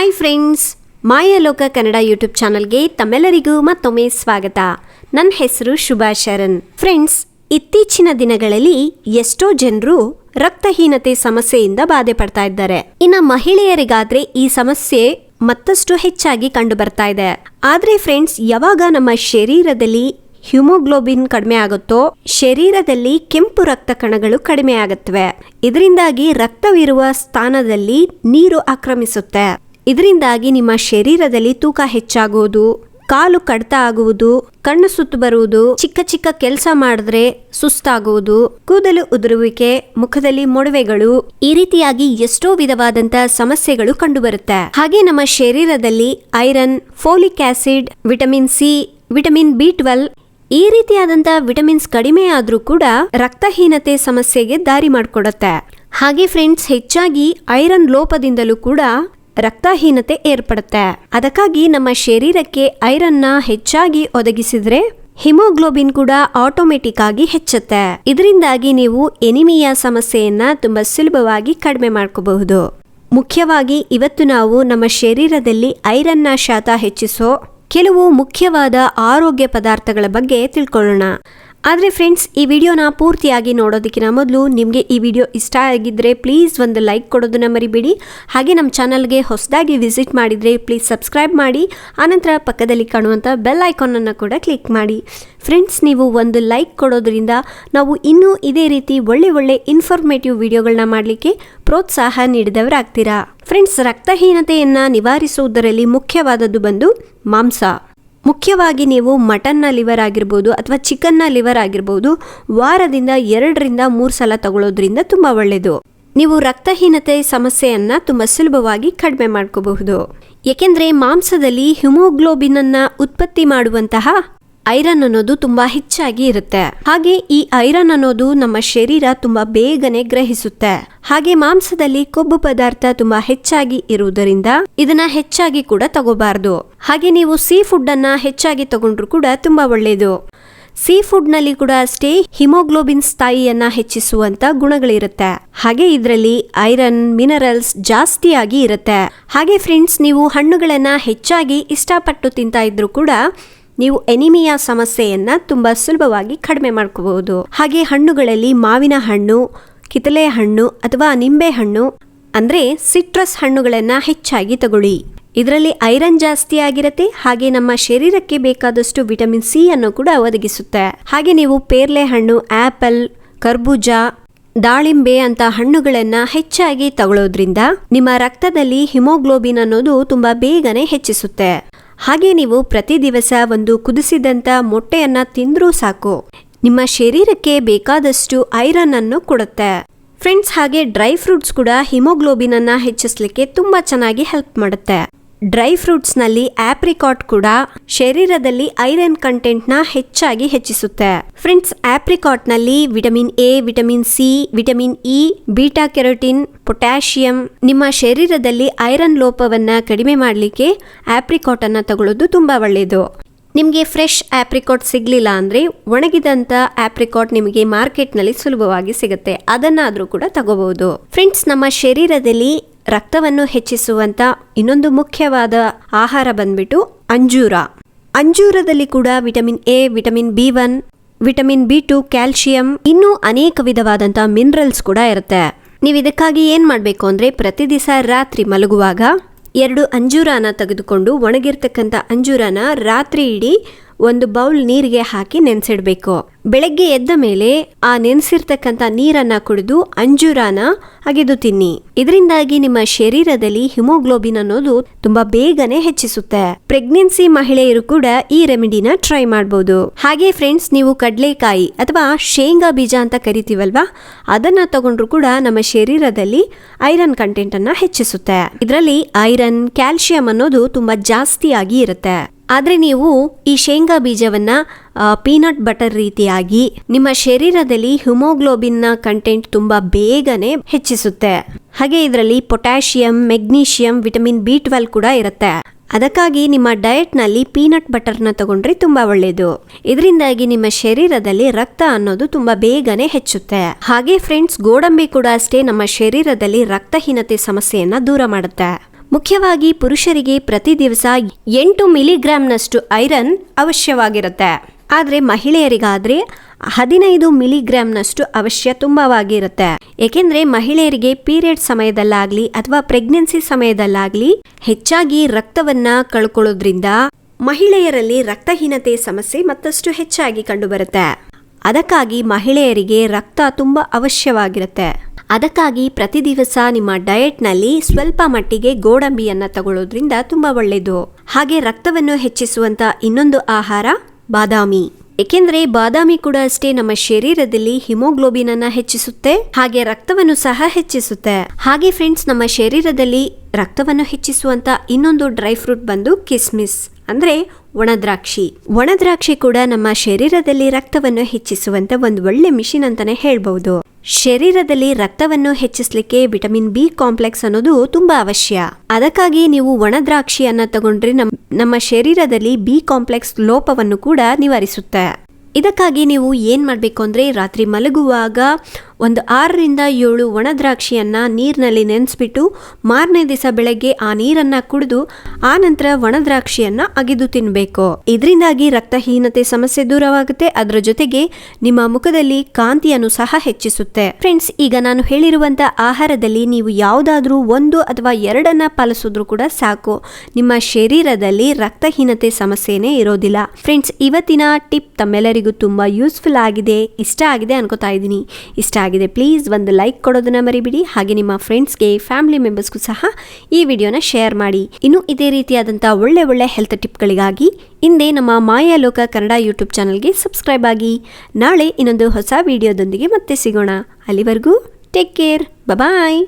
Hi friends, ಮಾಯಾ ಲೋಕ Kannada YouTube ಚಾನಲ್ಗೆ ತಮ್ಮೆಲ್ಲರಿಗೂ ಮತ್ತೊಮ್ಮೆ ಸ್ವಾಗತ. ನನ್ನ ಹೆಸರು ಶರಣ್. ಫ್ರೆಂಡ್ಸ್, ಇತ್ತೀಚಿನ ದಿನಗಳಲ್ಲಿ ಎಷ್ಟೋ ಜನರು ರಕ್ತಹೀನತೆ ಸಮಸ್ಯೆಯಿಂದ ಬಾಧೆ ಪಡ್ತಾ ಇದ್ದಾರೆ. ಇನ್ನು ಮಹಿಳೆಯರಿಗಾದ್ರೆ ಈ ಸಮಸ್ಯೆ ಮತ್ತಷ್ಟು ಹೆಚ್ಚಾಗಿ ಕಂಡು ಬರ್ತಾ ಇದೆ. ಆದ್ರೆ ಫ್ರೆಂಡ್ಸ್, ಯಾವಾಗ ನಮ್ಮ ಶರೀರದಲ್ಲಿ ಹಿಮೋಗ್ಲೋಬಿನ್ ಕಡಿಮೆ ಆಗುತ್ತೋ ಶರೀರದಲ್ಲಿ ಕೆಂಪು ರಕ್ತ ಕಣಗಳು ಕಡಿಮೆ ಆಗುತ್ತವೆ. ಇದರಿಂದಾಗಿ ರಕ್ತವಿರುವ ಸ್ಥಾನದಲ್ಲಿ ನೀರು ಆಕ್ರಮಿಸುತ್ತೆ. ಇದರಿಂದಾಗಿ ನಿಮ್ಮ ಶರೀರದಲ್ಲಿ ತೂಕ ಹೆಚ್ಚಾಗುವುದು, ಕಾಲು ಕಡಿತ ಆಗುವುದು, ಕಣ್ಣು ಸುತ್ತು ಬರುವುದು, ಚಿಕ್ಕ ಚಿಕ್ಕ ಕೆಲಸ ಮಾಡಿದ್ರೆ ಸುಸ್ತಾಗುವುದು, ಕೂದಲು ಉದುರುವಿಕೆ, ಮುಖದಲ್ಲಿ ಮೊಡವೆಗಳು, ಈ ರೀತಿಯಾಗಿ ಎಷ್ಟೋ ವಿಧವಾದಂತ ಸಮಸ್ಯೆಗಳು ಕಂಡುಬರುತ್ತೆ. ಹಾಗೆ ನಮ್ಮ ಶರೀರದಲ್ಲಿ iron, folic acid, vitamin C, vitamin B12 ಈ ರೀತಿಯಾದಂತ ವಿಟಮಿನ್ಸ್ ಕಡಿಮೆ ಆದ್ರೂ ಕೂಡ ರಕ್ತಹೀನತೆ ಸಮಸ್ಯೆಗೆ ದಾರಿ ಮಾಡಿಕೊಡುತ್ತೆ. ಹಾಗೆ ಫ್ರೆಂಡ್ಸ್, ಹೆಚ್ಚಾಗಿ ಐರನ್ ಲೋಪದಿಂದಲೂ ಕೂಡ ರಕ್ತಹೀನತೆ ಏರ್ಪಡುತ್ತೆ. ಅದಕ್ಕಾಗಿ ನಮ್ಮ ಶರೀರಕ್ಕೆ ಐರನ್ನ ಹೆಚ್ಚಾಗಿ ಒದಗಿಸಿದ್ರೆ ಹಿಮೋಗ್ಲೋಬಿನ್ ಕೂಡ ಆಟೋಮೆಟಿಕ್ ಆಗಿ ಹೆಚ್ಚುತ್ತೆ. ಇದರಿಂದಾಗಿ ನೀವು ಎನಿಮಿಯಾ ಸಮಸ್ಯೆಯನ್ನ ತುಂಬಾ ಸುಲಭವಾಗಿ ಕಡಿಮೆ ಮಾಡ್ಕೋಬಹುದು. ಮುಖ್ಯವಾಗಿ ಇವತ್ತು ನಾವು ನಮ್ಮ ಶರೀರದಲ್ಲಿ ಐರನ್ನ ಶಾತ ಹೆಚ್ಚಿಸೋ ಕೆಲವು ಮುಖ್ಯವಾದ ಆರೋಗ್ಯ ಪದಾರ್ಥಗಳ ಬಗ್ಗೆ ತಿಳ್ಕೊಳ್ಳೋಣ. ಆದರೆ ಫ್ರೆಂಡ್ಸ್, ಈ ವಿಡಿಯೋನ ಪೂರ್ತಿಯಾಗಿ ನೋಡೋದಕ್ಕಿಂತ ಮೊದಲು ನಿಮಗೆ ಈ ವಿಡಿಯೋ ಇಷ್ಟ ಆಗಿದ್ರೆ ಪ್ಲೀಸ್ ಒಂದು ಲೈಕ್ ಕೊಡೋದನ್ನ ಮರಿಬೇಡಿ. ಹಾಗೆ ನಮ್ಮ ಚಾನಲ್ಗೆ ಹೊಸದಾಗಿ ವಿಸಿಟ್ ಮಾಡಿದರೆ ಪ್ಲೀಸ್ ಸಬ್ಸ್ಕ್ರೈಬ್ ಮಾಡಿ. ಆನಂತರ ಪಕ್ಕದಲ್ಲಿ ಕಾಣುವಂಥ ಬೆಲ್ ಐಕಾನನ್ನು ಕೂಡ ಕ್ಲಿಕ್ ಮಾಡಿ. ಫ್ರೆಂಡ್ಸ್, ನೀವು ಒಂದು ಲೈಕ್ ಕೊಡೋದ್ರಿಂದ ನಾವು ಇನ್ನೂ ಇದೇ ರೀತಿ ಒಳ್ಳೆ ಇನ್ಫಾರ್ಮೇಟಿವ್ ವಿಡಿಯೋಗಳನ್ನ ಮಾಡಲಿಕ್ಕೆ ಪ್ರೋತ್ಸಾಹ ನೀಡಿದವರಾಗ್ತೀರಾ. ಫ್ರೆಂಡ್ಸ್, ರಕ್ತಹೀನತೆಯನ್ನು ನಿವಾರಿಸುವುದರಲ್ಲಿ ಮುಖ್ಯವಾದದ್ದು ಬಂದು ಮಾಂಸ. ಮುಖ್ಯವಾಗಿ ನೀವು ಮಟನ್ನ ಲಿವರ್ ಆಗಿರ್ಬೋದು ಅಥವಾ ಚಿಕನ್ನ ಲಿವರ್ ಆಗಿರ್ಬೋದು ವಾರದಿಂದ 2ರಿಂದ 3 ಸಲ ತಗೊಳ್ಳೋದ್ರಿಂದ ತುಂಬ ಒಳ್ಳೆಯದು. ನೀವು ರಕ್ತಹೀನತೆ ಸಮಸ್ಯೆಯನ್ನು ತುಂಬ ಸುಲಭವಾಗಿ ಕಡಿಮೆ ಮಾಡ್ಕೋಬಹುದು. ಏಕೆಂದರೆ ಮಾಂಸದಲ್ಲಿ ಹಿಮೋಗ್ಲೋಬಿನ್ ಅನ್ನ ಉತ್ಪತ್ತಿ ಮಾಡುವಂತಹ ಐರನ್ ಅನ್ನೋದು ತುಂಬಾ ಹೆಚ್ಚಾಗಿ ಇರುತ್ತೆ. ಹಾಗೆ ಈ ಐರನ್ ಅನ್ನೋದು ನಮ್ಮ ಶರೀರ ತುಂಬಾ ಬೇಗನೆ ಗ್ರಹಿಸುತ್ತೆ. ಹಾಗೆ ಮಾಂಸದಲ್ಲಿ ಕೊಬ್ಬು ಪದಾರ್ಥ ತುಂಬಾ ಹೆಚ್ಚಾಗಿ ಇರುವುದರಿಂದ ಇದನ್ನ ಹೆಚ್ಚಾಗಿ ಕೂಡ ತಗೋಬಾರ್ದು. ಹಾಗೆ ನೀವು ಸೀ ಫುಡ್ ಅನ್ನ ಹೆಚ್ಚಾಗಿ ತಗೊಂಡ್ರು ಕೂಡ ತುಂಬಾ ಒಳ್ಳೆಯದು. ಸೀ ಫುಡ್ ನಲ್ಲಿ ಕೂಡ ಅಷ್ಟೇ ಹಿಮೋಗ್ಲೋಬಿನ್ ಸ್ಥಾಯಿಯನ್ನ ಹೆಚ್ಚಿಸುವಂತ ಗುಣಗಳಿರುತ್ತೆ. ಹಾಗೆ ಇದರಲ್ಲಿ ಐರನ್, ಮಿನರಲ್ಸ್ ಜಾಸ್ತಿಯಾಗಿ ಇರುತ್ತೆ. ಹಾಗೆ ಫ್ರೆಂಡ್ಸ್, ನೀವು ಹಣ್ಣುಗಳನ್ನ ಹೆಚ್ಚಾಗಿ ಇಷ್ಟಪಟ್ಟು ತಿಂತಾ ಇದ್ರು ಕೂಡ ನೀವು ಎನಿಮಿಯಾ ಸಮಸ್ಯೆಯನ್ನ ತುಂಬಾ ಸುಲಭವಾಗಿ ಕಡಿಮೆ ಮಾಡ್ಕೋಬಹುದು. ಹಾಗೆ ಹಣ್ಣುಗಳಲ್ಲಿ ಮಾವಿನ ಹಣ್ಣು, ಕಿತ್ತಳೆ ಹಣ್ಣು ಅಥವಾ ನಿಂಬೆ ಹಣ್ಣು ಅಂದ್ರೆ ಸಿಟ್ರಸ್ ಹಣ್ಣುಗಳನ್ನ ಹೆಚ್ಚಾಗಿ ತಗೊಳ್ಳಿ. ಇದರಲ್ಲಿ ಐರನ್ ಜಾಸ್ತಿ ಆಗಿರುತ್ತೆ. ಹಾಗೆ ನಮ್ಮ ಶರೀರಕ್ಕೆ ಬೇಕಾದಷ್ಟು ವಿಟಮಿನ್ ಸಿ ಅನ್ನು ಕೂಡ ಒದಗಿಸುತ್ತೆ. ಹಾಗೆ ನೀವು ಪೇರ್ಲೆ ಹಣ್ಣು, ಆಪಲ್, ಕರ್ಬೂಜ, ದಾಳಿಂಬೆ ಅಂತ ಹಣ್ಣುಗಳನ್ನ ಹೆಚ್ಚಾಗಿ ತಗೊಳ್ಳೋದ್ರಿಂದ ನಿಮ್ಮ ರಕ್ತದಲ್ಲಿ ಹಿಮೋಗ್ಲೋಬಿನ್ ಅನ್ನೋದು ತುಂಬಾ ಬೇಗನೆ ಹೆಚ್ಚಿಸುತ್ತೆ. ಹಾಗೆ ನೀವು ಪ್ರತಿ ದಿವಸ ಒಂದು ಕುದಿಸಿದಂತ ಮೊಟ್ಟೆಯನ್ನ ತಿಂದ್ರೂ ಸಾಕು, ನಿಮ್ಮ ಶರೀರಕ್ಕೆ ಬೇಕಾದಷ್ಟು ಐರನ್ ಅನ್ನು ಕೊಡುತ್ತೆ. ಫ್ರೆಂಡ್ಸ್, ಹಾಗೆ ಡ್ರೈ ಫ್ರೂಟ್ಸ್ ಕೂಡ ಹಿಮೋಗ್ಲೋಬಿನ್ ಅನ್ನ ಹೆಚ್ಚಿಸಲಿಕ್ಕೆ ತುಂಬಾ ಚೆನ್ನಾಗಿ ಹೆಲ್ಪ್ ಮಾಡುತ್ತೆ. ಡ್ರೈ ಫ್ರೂಟ್ಸ್ ನಲ್ಲಿ ಆಪ್ರಿಕಾಟ್ ಕೂಡ ಶರೀರದಲ್ಲಿ ಐರನ್ ಕಂಟೆಂಟ್ ನ ಹೆಚ್ಚಾಗಿ ಹೆಚ್ಚಿಸುತ್ತೆ. ಫ್ರೆಂಡ್ಸ್, ಆಪ್ರಿಕಾಟ್ ನಲ್ಲಿ vitamin A, vitamin C, vitamin E, beta carotene, potassium ನಿಮ್ಮ ಶರೀರದಲ್ಲಿ ಐರನ್ ಲೋಪವನ್ನ ಕಡಿಮೆ ಮಾಡಲಿಕ್ಕೆ ಆಪ್ರಿಕಾಟ್ ಅನ್ನ ತಗೊಳ್ಳೋದು ತುಂಬಾ ಒಳ್ಳೆಯದು. ನಿಮಗೆ ಫ್ರೆಶ್ ಆಪ್ರಿಕಾಟ್ ಸಿಗ್ಲಿಲ್ಲ ಅಂದ್ರೆ ಒಣಗಿದಂತ ಆಪ್ರಿಕಾಟ್ ನಿಮಗೆ ಮಾರ್ಕೆಟ್ ನಲ್ಲಿ ಸುಲಭವಾಗಿ ಸಿಗುತ್ತೆ. ಅದನ್ನಾದ್ರೂ ಕೂಡ ತಗೋಬಹುದು. ಫ್ರೆಂಡ್ಸ್, ನಮ್ಮ ಶರೀರದಲ್ಲಿ ರಕ್ತವನ್ನು ಹೆಚ್ಚಿಸುವಂತ ಇನ್ನೊಂದು ಮುಖ್ಯವಾದ ಆಹಾರ ಬಂದ್ಬಿಟ್ಟು ಅಂಜೂರ. ಅಂಜೂರದಲ್ಲಿ ಕೂಡ vitamin A, vitamin B1, vitamin B2, calcium, ಇನ್ನೂ ಅನೇಕ ವಿಧವಾದಂತ ಮಿನರಲ್ಸ್ ಕೂಡ ಇರುತ್ತೆ. ನೀವು ಇದಕ್ಕಾಗಿ ಏನ್ ಮಾಡ್ಬೇಕು ಅಂದ್ರೆ ಪ್ರತಿ ದಿವಸ ರಾತ್ರಿ ಮಲಗುವಾಗ 2 ಅಂಜೂರನ ತೆಗೆದುಕೊಂಡು ಒಣಗಿರ್ತಕ್ಕಂಥ ಅಂಜೂರನ ರಾತ್ರಿ ಇಡೀ ಒಂದು ಬೌಲ್ ನೀರಿಗೆ ಹಾಕಿ ನೆನೆಸಿಡ್ಬೇಕು. ಬೆಳಗ್ಗೆ ಎದ್ದ ಮೇಲೆ ಆ ನೆನೆಸಿರ್ತಕ್ಕಂಥ ನೀರನ್ನ ಕುಡಿದು ಅಂಜೂರನ ಅಗೆದು ತಿನ್ನಿ. ಇದರಿಂದಾಗಿ ನಿಮ್ಮ ಶರೀರದಲ್ಲಿ ಹಿಮೋಗ್ಲೋಬಿನ್ ಅನ್ನೋದು ತುಂಬಾ ಬೇಗನೆ ಹೆಚ್ಚಿಸುತ್ತೆ. ಪ್ರೆಗ್ನೆನ್ಸಿ ಮಹಿಳೆಯರು ಕೂಡ ಈ ರೆಮಿಡಿನ ಟ್ರೈ ಮಾಡಬಹುದು. ಹಾಗೆ ಫ್ರೆಂಡ್ಸ್, ನೀವು ಕಡಲೆಕಾಯಿ ಅಥವಾ ಶೇಂಗಾ ಬೀಜ ಅಂತ ಕರಿತೀವಲ್ವಾ, ಅದನ್ನ ತಗೊಂಡ್ರು ಕೂಡ ನಮ್ಮ ಶರೀರದಲ್ಲಿ ಐರನ್ ಕಂಟೆಂಟ್ ಅನ್ನ ಹೆಚ್ಚಿಸುತ್ತೆ. ಇದರಲ್ಲಿ ಐರನ್, ಕ್ಯಾಲ್ಸಿಯಂ ಅನ್ನೋದು ತುಂಬಾ ಜಾಸ್ತಿಯಾಗಿ ಇರುತ್ತೆ. ಆದ್ರೆ ನೀವು ಈ ಶೇಂಗಾ ಬೀಜವನ್ನ ಪೀನಟ್ ಬಟರ್ ರೀತಿಯಾಗಿ ನಿಮ್ಮ ಶರೀರದಲ್ಲಿ ಹಿಮೋಗ್ಲೋಬಿನ್ ನ ಕಂಟೆಂಟ್ ತುಂಬಾ ಬೇಗನೆ ಹೆಚ್ಚಿಸುತ್ತೆ. ಹಾಗೆ ಇದರಲ್ಲಿ ಪೊಟ್ಯಾಷಿಯಂ, ಮೆಗ್ನೀಷಿಯಂ, ವಿಟಮಿನ್ B12 ಕೂಡ ಇರುತ್ತೆ. ಅದಕ್ಕಾಗಿ ನಿಮ್ಮ ಡಯಟ್ ನಲ್ಲಿ ಪೀನಟ್ ಬಟರ್ನ ತಗೊಂಡ್ರೆ ತುಂಬಾ ಒಳ್ಳೆಯದು. ಇದರಿಂದಾಗಿ ನಿಮ್ಮ ಶರೀರದಲ್ಲಿ ರಕ್ತ ಅನ್ನೋದು ತುಂಬಾ ಬೇಗನೆ ಹೆಚ್ಚುತ್ತೆ. ಹಾಗೆ ಫ್ರೆಂಡ್ಸ್, ಗೋಡಂಬಿ ಕೂಡ ಅಷ್ಟೇ ನಮ್ಮ ಶರೀರದಲ್ಲಿ ರಕ್ತಹೀನತೆ ಸಮಸ್ಯೆಯನ್ನ ದೂರ ಮಾಡುತ್ತೆ. ಮುಖ್ಯವಾಗಿ ಪುರುಷರಿಗೆ ಪ್ರತಿ ದಿವಸ 8 ಮಿಲಿಗ್ರಾಂನಷ್ಟು ಐರನ್ ಅವಶ್ಯವಾಗಿರುತ್ತೆ. ಆದರೆ ಮಹಿಳೆಯರಿಗಾದ್ರೆ 15 ಮಿಲಿಗ್ರಾಂನಷ್ಟು ಅವಶ್ಯ ತುಂಬವಾಗಿರುತ್ತೆ. ಏಕೆಂದ್ರೆ ಮಹಿಳೆಯರಿಗೆ ಪೀರಿಯಡ್ ಸಮಯದಲ್ಲಾಗ್ಲಿ ಅಥವಾ ಪ್ರೆಗ್ನೆನ್ಸಿ ಸಮಯದಲ್ಲಾಗ್ಲಿ ಹೆಚ್ಚಾಗಿ ರಕ್ತವನ್ನ ಕಳ್ಕೊಳ್ಳೋದ್ರಿಂದ ಮಹಿಳೆಯರಲ್ಲಿ ರಕ್ತಹೀನತೆ ಸಮಸ್ಯೆ ಮತ್ತಷ್ಟು ಹೆಚ್ಚಾಗಿ ಕಂಡುಬರುತ್ತೆ. ಅದಕ್ಕಾಗಿ ಮಹಿಳೆಯರಿಗೆ ರಕ್ತ ತುಂಬಾ ಅವಶ್ಯವಾಗಿರುತ್ತೆ. ಅದಕ್ಕಾಗಿ ಪ್ರತಿ ದಿವಸ ನಿಮ್ಮ ಡಯಟ್ನಲ್ಲಿ ಸ್ವಲ್ಪ ಮಟ್ಟಿಗೆ ಗೋಡಂಬಿಯನ್ನ ತಗೊಳ್ಳೋದ್ರಿಂದ ತುಂಬಾ ಒಳ್ಳೆಯದು. ಹಾಗೆ ರಕ್ತವನ್ನು ಹೆಚ್ಚಿಸುವಂತ ಇನ್ನೊಂದು ಆಹಾರ ಬಾದಾಮಿ. ಏಕೆಂದ್ರೆ ಬಾದಾಮಿ ಕೂಡ ಅಷ್ಟೇ ನಮ್ಮ ಶರೀರದಲ್ಲಿ ಹಿಮೋಗ್ಲೋಬಿನ್ ಅನ್ನ ಹೆಚ್ಚಿಸುತ್ತೆ, ಹಾಗೆ ರಕ್ತವನ್ನು ಸಹ ಹೆಚ್ಚಿಸುತ್ತೆ. ಹಾಗೆ ಫ್ರೆಂಡ್ಸ್, ನಮ್ಮ ಶರೀರದಲ್ಲಿ ರಕ್ತವನ್ನು ಹೆಚ್ಚಿಸುವಂತ ಇನ್ನೊಂದು ಡ್ರೈ ಫ್ರೂಟ್ ಬಂದು ಕಿಸ್ಮಿಸ್ ಅಂದ್ರೆ ಒಣದ್ರಾಕ್ಷಿ ಕೂಡ ನಮ್ಮ ಶರೀರದಲ್ಲಿ ರಕ್ತವನ್ನು ಹೆಚ್ಚಿಸುವಂತ ಒಂದು ಒಳ್ಳೆ ಮಿಷಿನ್ ಅಂತಾನೆ ಹೇಳ್ಬಹುದು. ಶರೀರದಲ್ಲಿ ರಕ್ತವನ್ನು ಹೆಚ್ಚಿಸಲಿಕ್ಕೆ ವಿಟಮಿನ್ ಬಿ ಕಾಂಪ್ಲೆಕ್ಸ್ ಅನ್ನೋದು ತುಂಬಾ ಅವಶ್ಯ. ಅದಕ್ಕಾಗಿ ನೀವು ಒಣದ್ರಾಕ್ಷಿಯನ್ನ ತಗೊಂಡ್ರೆ ನಮ್ಮ ಶರೀರದಲ್ಲಿ ಬಿ ಕಾಂಪ್ಲೆಕ್ಸ್ ಲೋಪವನ್ನು ಕೂಡ ನಿವಾರಿಸುತ್ತೆ. ಇದಕ್ಕಾಗಿ ನೀವು ಏನ್ ಮಾಡ್ಬೇಕು ಅಂದ್ರೆ ರಾತ್ರಿ ಮಲಗುವಾಗ ಒಂದು 6 ರಿಂದ 7 ಒಣದ್ರಾಕ್ಷಿಯನ್ನ ನೀರಿನಲ್ಲಿ ನೆನೆಸ್ಬಿಟ್ಟು ಮಾರನೇ ದಿವಸ ಬೆಳಗ್ಗೆ ಆ ನೀರನ್ನ ಕುಡಿದು ಆ ನಂತರ ಒಣದ್ರಾಕ್ಷಿಯನ್ನ ಅಗಿದು ತಿನ್ಬೇಕು. ಇದರಿಂದಾಗಿ ರಕ್ತಹೀನತೆ ಸಮಸ್ಯೆ ದೂರವಾಗುತ್ತೆ. ಅದರ ಜೊತೆಗೆ ನಿಮ್ಮ ಮುಖದಲ್ಲಿ ಕಾಂತಿಯನ್ನು ಸಹ ಹೆಚ್ಚಿಸುತ್ತೆ. ಫ್ರೆಂಡ್ಸ್, ಈಗ ನಾನು ಹೇಳಿರುವಂತ ಆಹಾರದಲ್ಲಿ ನೀವು ಯಾವುದಾದ್ರೂ 1 ಅಥವಾ 2 ಪಾಲಿಸಿದ್ರೂ ಕೂಡ ಸಾಕು, ನಿಮ್ಮ ಶರೀರದಲ್ಲಿ ರಕ್ತಹೀನತೆ ಸಮಸ್ಯೆನೇ ಇರೋದಿಲ್ಲ. ಫ್ರೆಂಡ್ಸ್, ಇವತ್ತಿನ ಟಿಪ್ ತಮ್ಮೆಲ್ಲರಿಗೂ ತುಂಬಾ ಯೂಸ್ಫುಲ್ ಆಗಿದೆ, ಇಷ್ಟ ಆಗಿದೆ ಅನ್ಕೋತಾ ಇದ್ದೀನಿ. ಇಷ್ಟ ಆಗಿದೆ ಪ್ಲೀಸ್ ಒಂದು ಲೈಕ್ ಕೊಡೋದನ್ನ ಮರಿಬಿಡಿ. ಹಾಗೆ ನಿಮ್ಮ ಫ್ರೆಂಡ್ಸ್ಗೆ, ಫ್ಯಾಮಿಲಿ ಮೆಂಬರ್ಸ್ಗೂ ಸಹ ಈ ವಿಡಿಯೋನ ಶೇರ್ ಮಾಡಿ. ಇನ್ನು ಇದೇ ರೀತಿಯಾದಂಥ ಒಳ್ಳೆ ಹೆಲ್ತ್ ಟಿಪ್ಗಳಿಗಾಗಿ ಹಿಂದೆ ನಮ್ಮ ಮಾಯಾ ಲೋಕ ಕನ್ನಡ ಯೂಟ್ಯೂಬ್ ಚಾನಲ್ಗೆ ಸಬ್ಸ್ಕ್ರೈಬ್ ಆಗಿ. ನಾಳೆ ಇನ್ನೊಂದು ಹೊಸ ವಿಡಿಯೋದೊಂದಿಗೆ ಮತ್ತೆ ಸಿಗೋಣ. ಅಲ್ಲಿವರೆಗೂ ಟೇಕ್ ಕೇರ್, ಬಾಯ್.